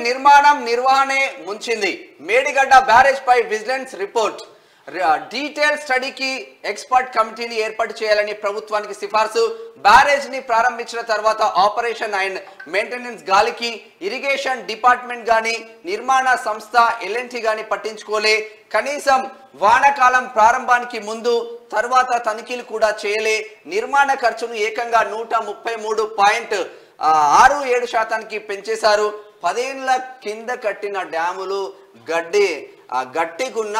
నిర్మాణం నిర్వహణే ముంచింది. మేడిగడ్డ బ్యారేజ్ పై విజిలెన్స్ రిపోర్ట్. డీటెయిల్ స్టడీకి ఎక్స్పర్ట్ కమిటీని ఏర్పాటు చేయాలని ప్రభుత్వానికి సిఫార్సు. బ్యారేజ్ ని ప్రారంభించిన తర్వాత ఆపరేషన్ అండ్ మెయింటెనెన్స్ గాలికి ఇరిగేషన్ డిపార్ట్మెంట్ గాని నిర్మాణ సంస్థ ఎల్ఎన్టీ గాని పట్టించుకోలే. కనీసం వానాకాలం ప్రారంభానికి ముందు తర్వాత తనిఖీలు కూడా చేయలే. నిర్మాణ ఖర్చును ఏకంగా 133.67% పెంచేశారు. 10 ఏళ్ల కింద కట్టిన డ్యాములు గట్టికున్న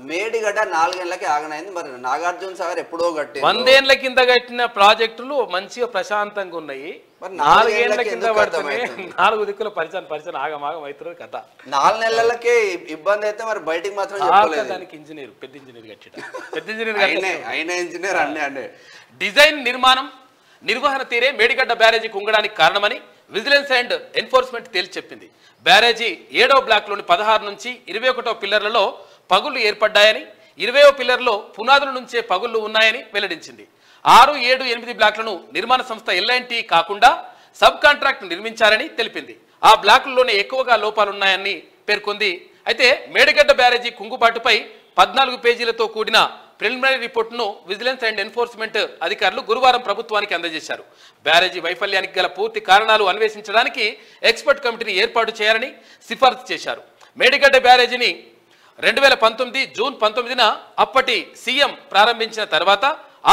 మేడిగడ్డ 4 ఏళ్లకి ఆగనైంది. మరి నాగార్జున సాగర్ ఎప్పుడో గట్టి 100 ఏళ్ల కింద కట్టిన ప్రాజెక్టులు మంచిగా ప్రశాంతంగా ఉన్నాయి. 4 ఏళ్ల కింద పడుతుంది. 4 దిక్కుల పరిచయం ఆగం అవుతుంది కథ. 4 నెలలకే ఇబ్బంది అయితే మరి బయటికి మాత్రం చెప్పలేదు. దానికి ఇంజనీర్ పెద్ద ఇంజనీర్ ఇంజనీర్ అన్నీ డిజైన్ నిర్మాణం నిర్వహణ తీరే మేడిగడ్డ బ్యారేజీ కుంగడానికి కారణమని విజిలెన్స్ అండ్ ఎన్ఫోర్స్మెంట్ తేల్చి చెప్పింది. బ్యారేజీ 7వ బ్లాక్లోని 16 నుంచి 21వ పిల్లర్లలో పగుళ్లు ఏర్పడ్డాయని, 20వ పిల్లర్లో పునాదుల నుంచే పగుళ్లు ఉన్నాయని వెల్లడించింది. 6, 7, 8 బ్లాక్లను నిర్మాణ సంస్థ ఎల్ఎన్టీ కాకుండా సబ్ కాంట్రాక్ట్ నిర్మించారని తెలిపింది. ఆ బ్లాకుల్లోనే ఎక్కువగా లోపాలున్నాయని పేర్కొంది. అయితే మేడిగడ్డ బ్యారేజీ కుంగుబాటుపై 14 పేజీలతో కూడిన ప్రిలిమినరీ రిపోర్టును విజిలెన్స్ అండ్ ఎన్ఫోర్స్మెంట్ అధికారులు గురువారం ప్రభుత్వానికి అందజేశారు. బ్యారేజీ వైఫల్యానికి గల పూర్తి కారణాలు అన్వేషించడానికి ఎక్స్పర్ట్ కమిటీని ఏర్పాటు చేయాలని సిఫార్సు చేశారు. మేడిగడ్డ బ్యారేజీని 2019 జూన్ 19న అప్పటి సీఎం ప్రారంభించిన తర్వాత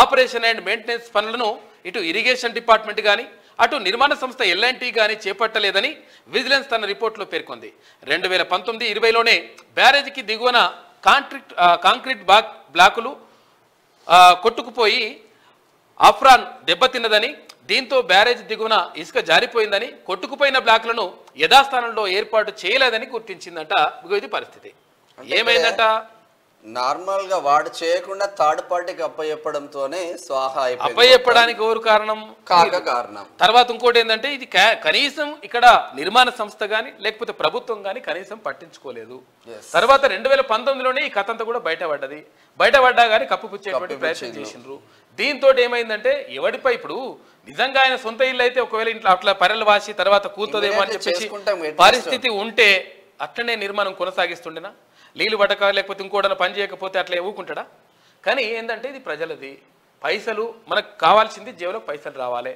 ఆపరేషన్ అండ్ మెయింటెనెన్స్ పనులను ఇటు ఇరిగేషన్ డిపార్ట్మెంట్ కానీ అటు నిర్మాణ సంస్థ ఎల్ఎన్టీ కానీ చేపట్టలేదని విజిలెన్స్ తన రిపోర్టులో పేర్కొంది. 2019-20లోనే బ్యారేజీకి దిగువన కాంక్రీట్ బ్లాకులు కొట్టుకుపోయి ఆఫ్రాన్ దెబ్బతిన్నదని, దీంతో బ్యారేజ్ దిగువన ఇసుక జారిపోయిందని, కొట్టుకుపోయిన బ్లాకులను యథాస్థానంలో ఏర్పాటు చేయలేదని గుర్తించిందట. ఇది పరిస్థితి. ఏమైందట? నార్మల్ గా వాడు చేయకుండా థర్డ్ పార్టీకి అప్పచెప్పడంతోనే స్వాహా అప్పచెప్పడానికి ఎవరు కారణం? కారణం. తర్వాత ఇంకోటి ఏంటంటే ఇది కనీసం ఇక్కడ నిర్మాణ సంస్థ గాని లేకపోతే ప్రభుత్వం గాని కనీసం పట్టించుకోలేదు. తర్వాత 2019లోనే ఈ కథ అంతా కూడా బయటపడ్డా గానీ కప్పుపుచ్చేటువంటి ప్రయత్నం చేసిండ్రు. దీంతో ఏమైందంటే ఎవడిపై ఇప్పుడు నిజంగా ఆయన సొంత ఇల్లు అయితే ఒకవేళ ఇంట్లో అట్లా పరెలు వాసి తర్వాత కూర్తోదేమో అని చెప్పేసి పరిస్థితి ఉంటే అట్లనే నిర్మాణం కొనసాగిస్తుండేనా? నీళ్లు పట్టక లేకపోతే ఇంకోటన పని చేయకపోతే అట్లా ఊకుంటాడా? కానీ ఏంటంటే ఇది ప్రజలది. పైసలు మనకు కావాల్సింది జేబులోకి పైసలు రావాలి.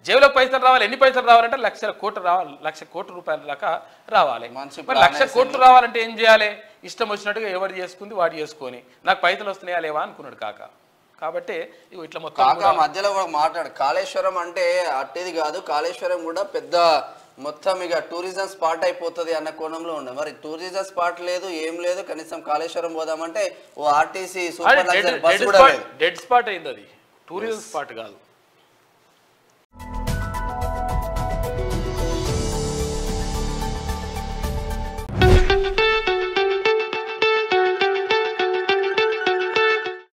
జేబులోకి పైసలు రావాలి. ఎన్ని పైసలు రావాలంటే 1,00,00,000 కోట్లు రావాలి. 1,00,00,000 కోట్ల రూపాయల దాకా రావాలి. మరి 1,00,00,000 కోట్లు రావాలంటే ఏం చేయాలి? ఇష్టం వచ్చినట్టుగా ఎవరు చేసుకుంది వాడు చేసుకొని నాకు పైసలు వస్తున్నాయా లేవా అనుకున్నాడు కాక. కాబట్టి ఇట్లా మొత్తం మధ్యలో మాట్లాడు. కాళేశ్వరం అంటే అట్టేది కాదు. కాళేశ్వరం కూడా పెద్ద మొత్తం ఇక టూరిజం స్పాట్ అయిపోతుంది అన్న కోణంలో ఉండే. మరి టూరిజం స్పాట్ లేదు, ఏం లేదు. కనీసం కాళేశ్వరం పోదామంటే ఓ ఆర్టీసీ సూపర్ లగ్జరీ బస్ కూడా డెడ్ స్పాట్ అయింది. అది టూరిజం స్పాట్ కాదు.